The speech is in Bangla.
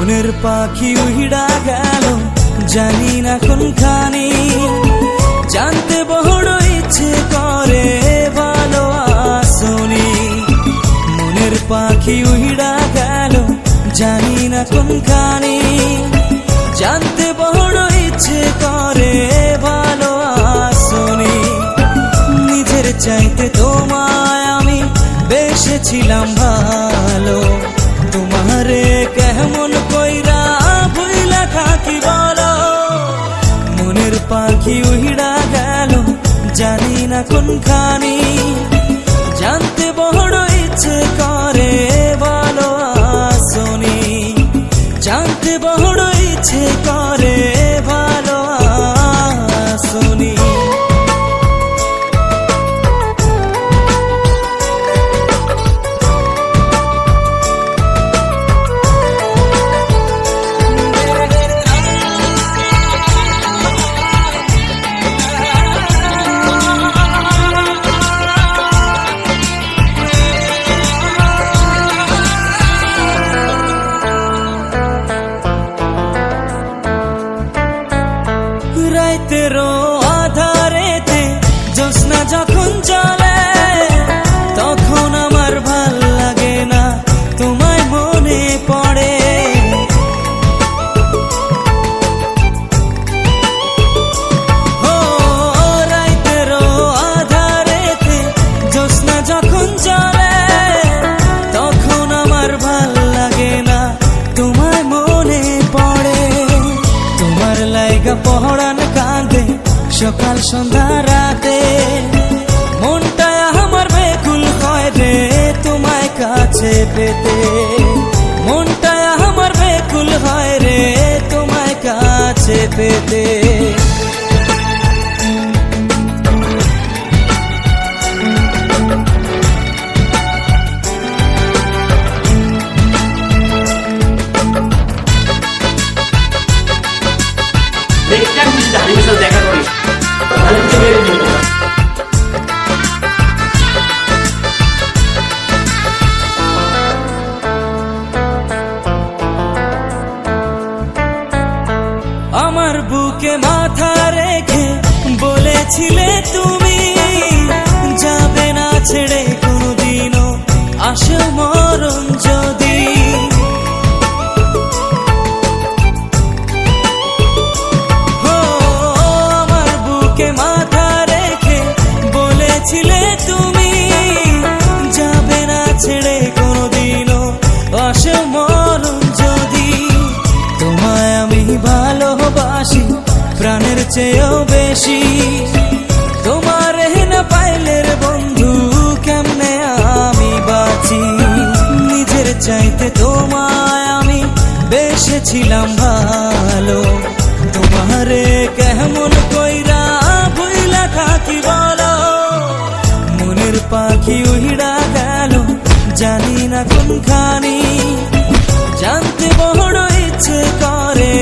মনের পাখি উড়া গেল জানি না কোনখানি, জানতে বড় ইচ্ছে করে ভালো আসনি। মনের পাখি উড়া গেল জানি না কোনখানি, জানতে বড় ইচ্ছে করে ভালো আসনি। নিজের চাইতে তোমায় আমি বেসেছিলাম ভালো, তোমারে কেমন কইরা ভুইলা থাকি বলো। মনের পাখি উড়া গেল জানি না কোনখানি, জানতে বড় ইচ্ছে করে ভালো আসনি। জানতে বড় ইচ্ছে করে ভালো আসনি। রাতেরও আধারেতে জ্যোৎস্না যখন চলে, তখন আমার ভাল লাগে না, তোমায় মনে পড়ে। ও রাতেরও আধারেতে জ্যোৎস্না যখন চলে, তখন আমার ভাল লাগে না, তোমায় মনে পড়ে। তোমার লাইগা পহরান কাঁদে সকাল সন্ধ্যা রাতে, মনটা আমার বেকুল হয় রে তোমায় কাছে পেতে। মনটা আমার বেকুল হয় রে তোমায় কাছে পেতে। দেখা করিস তাহলে কিছু বেড়ে নিব। আমার বুকে মাথা রেখে বলেছিলে তুমি, যাবে না ছেড়ে কোনোদিনও আসে মরণ যদি। আমার বুকে মাথা রেখে বলেছিলে তুমি, যাবে না ছেড়ে কোনোদিনও আসে মরণ যদি। তোমায় আমি ভালোবাসি প্রাণের চেয়েও বেশি, তোমার না পাইলে রে বন্ধু কেমনে আমি বাঁচি। নিজের চাইতে তোমায় আমি বেসেছিলাম ভালো, তোমারে কেমন কইরা ভুইলা থাকি বলো। মনের পাখি উড়া গেল জানি না কোনখানি, জানতে বড় ইচ্ছে করে